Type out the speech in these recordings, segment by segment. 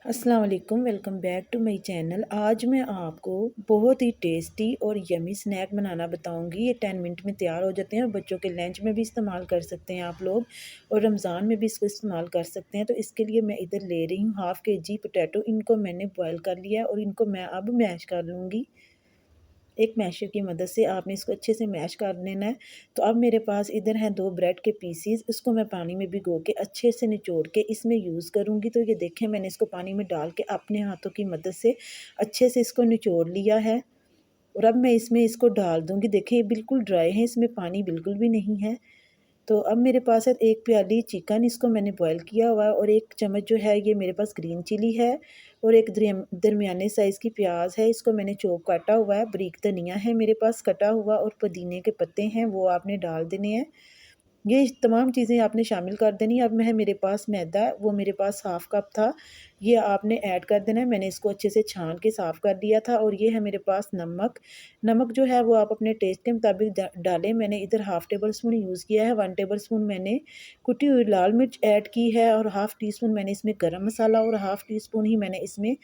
अस्सलाम वालेकुम, welcome back to my channel. आज मैं आपको बहुत ही टेस्टी और यमी स्नैक बनाना बताऊंगी। ये 10 मिनट में तैयार हो जाते हैं और बच्चों के लंच में भी इस्तेमाल कर सकते हैं आप लोग, और रमज़ान में भी इसको इस्तेमाल कर सकते हैं। तो इसके लिए मैं इधर ले रही हूँ हाफ़ kg पोटैटो। इनको मैंने बॉयल कर लिया है और इनको मैं अब मैश कर लूँगी। एक मैशर की मदद से आपने इसको अच्छे से मैश कर लेना है। तो अब मेरे पास इधर हैं 2 ब्रेड के पीसीज। इसको मैं पानी में भिगो के अच्छे से निचोड़ के इसमें यूज़ करूँगी। तो ये देखें, मैंने इसको पानी में डाल के अपने हाथों की मदद से अच्छे से इसको निचोड़ लिया है। और अब मैं इसमें इसको डाल दूँगी। देखें, ये बिल्कुल ड्राई है, इसमें पानी बिल्कुल भी नहीं है। तो अब मेरे पास है 1 प्याली चिकन, इसको मैंने बॉयल किया हुआ है, और 1 चम्मच जो है ये मेरे पास ग्रीन चिली है, और एक दरमियाने साइज़ की प्याज है, इसको मैंने चॉप काटा हुआ है। बारीक धनिया है मेरे पास कटा हुआ, और पुदीने के पत्ते हैं वो आपने डाल देने हैं। ये तमाम चीज़ें आपने शामिल कर देनी है। अब मैं मेरे पास मैदा, वो मेरे पास हाफ़ कप था, ये आपने ऐड कर देना है। मैंने इसको अच्छे से छान के साफ़ कर दिया था। और ये है मेरे पास नमक। नमक जो है वो आप अपने टेस्ट के मुताबिक डालें। मैंने इधर हाफ़ टेबल स्पून यूज़ किया है। 1 टेबल स्पून मैंने कुटी हुई लाल मिर्च ऐड की है, और हाफ़ टी स्पून मैंने इसमें गरम मसाला, और हाफ़ टी स्पून ही मैंने इसमें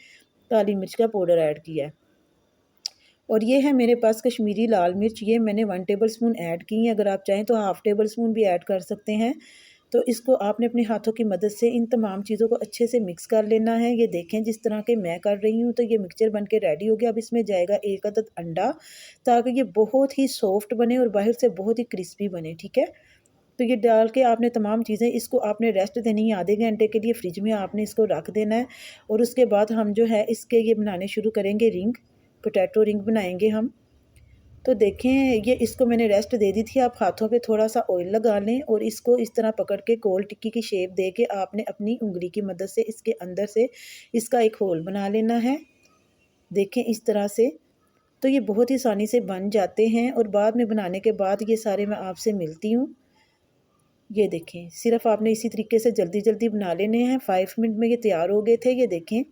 काली मिर्च का पाउडर ऐड किया है। और ये है मेरे पास कश्मीरी लाल मिर्च, ये मैंने 1 टेबल स्पून ऐड की है। अगर आप चाहें तो हाफ़ टेबल स्पून भी ऐड कर सकते हैं। तो इसको आपने अपने हाथों की मदद से इन तमाम चीज़ों को अच्छे से मिक्स कर लेना है। ये देखें, जिस तरह के मैं कर रही हूँ, तो ये मिक्सचर बन के रेडी हो गया। अब इसमें जाएगा 1 अदद अंडा, ताकि ये बहुत ही सॉफ्ट बने और बाहर से बहुत ही क्रिस्पी बने, ठीक है। तो ये डाल के आपने तमाम चीज़ें, इसको आपने रेस्ट देनी है आधे घंटे के लिए, फ्रिज में आपने इसको रख देना है। और उसके बाद हम जो है इसके ये बनाने शुरू करेंगे रिंग, पोटैटो रिंग बनाएंगे हम। तो देखें, ये इसको मैंने रेस्ट दे दी थी। आप हाथों पे थोड़ा सा ऑयल लगा लें और इसको इस तरह पकड़ के गोल टिक्की की शेप दे के आपने अपनी उंगली की मदद से इसके अंदर से इसका एक होल बना लेना है। देखें, इस तरह से। तो ये बहुत ही आसानी से बन जाते हैं, और बाद में बनाने के बाद ये सारे मैं आपसे मिलती हूँ। ये देखें, सिर्फ आपने इसी तरीके से जल्दी जल्दी बना लेने हैं। 5 मिनट में ये तैयार हो गए थे, ये देखें।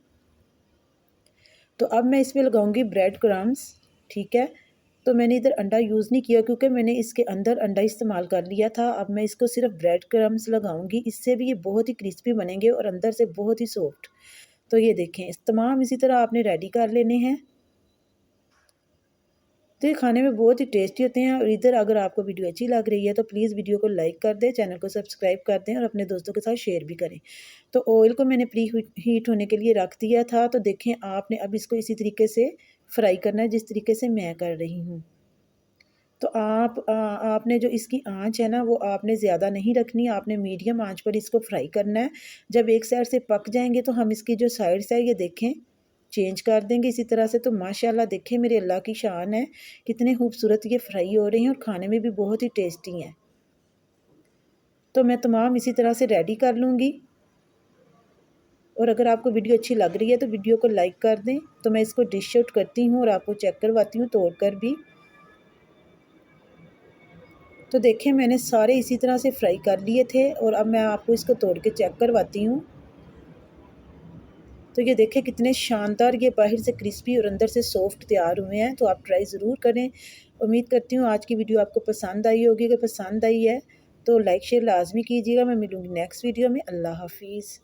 तो अब मैं इसमें लगाऊंगी ब्रेड क्रम्स, ठीक है। तो मैंने इधर अंडा यूज़ नहीं किया, क्योंकि मैंने इसके अंदर अंडा इस्तेमाल कर लिया था। अब मैं इसको सिर्फ ब्रेड क्रम्स लगाऊंगी, इससे भी ये बहुत ही क्रिस्पी बनेंगे और अंदर से बहुत ही सॉफ्ट। तो ये देखें, इस तमाम इसी तरह आपने रेडी कर लेने हैं। तो ये खाने में बहुत ही टेस्टी होते हैं। और इधर अगर आपको वीडियो अच्छी लग रही है तो प्लीज़ वीडियो को लाइक कर दें, चैनल को सब्सक्राइब कर दें, और अपने दोस्तों के साथ शेयर भी करें। तो ऑयल को मैंने प्री हीट होने के लिए रख दिया था। तो देखें, आपने अब इसको इसी तरीके से फ्राई करना है जिस तरीके से मैं कर रही हूँ। तो आपने जो इसकी आंच है ना, वो आपने ज़्यादा नहीं रखनी, आपने मीडियम आंच पर इसको फ्राई करना है। जब एक साइड से पक जाएंगे तो हम इसकी जो साइड्स है ये देखें चेंज कर देंगे इसी तरह से। तो माशाल्लाह देखें, मेरे अल्लाह की शान है, कितने खूबसूरत ये फ्राई हो रही हैं और खाने में भी बहुत ही टेस्टी हैं। तो मैं तमाम इसी तरह से रेडी कर लूँगी। और अगर आपको वीडियो अच्छी लग रही है तो वीडियो को लाइक कर दें। तो मैं इसको डिश आउट करती हूँ और आपको चेक करवाती हूँ तोड़ कर भी। तो देखें, मैंने सारे इसी तरह से फ्राई कर लिए थे, और अब मैं आपको इसको तोड़ के चेक करवाती हूँ। तो ये देखें, कितने शानदार ये बाहर से क्रिस्पी और अंदर से सॉफ्ट तैयार हुए हैं। तो आप ट्राई ज़रूर करें। उम्मीद करती हूँ आज की वीडियो आपको पसंद आई होगी। अगर पसंद आई है तो लाइक शेयर लाजमी कीजिएगा। मैं मिलूँगी नेक्स्ट वीडियो में। अल्लाह हाफिज़।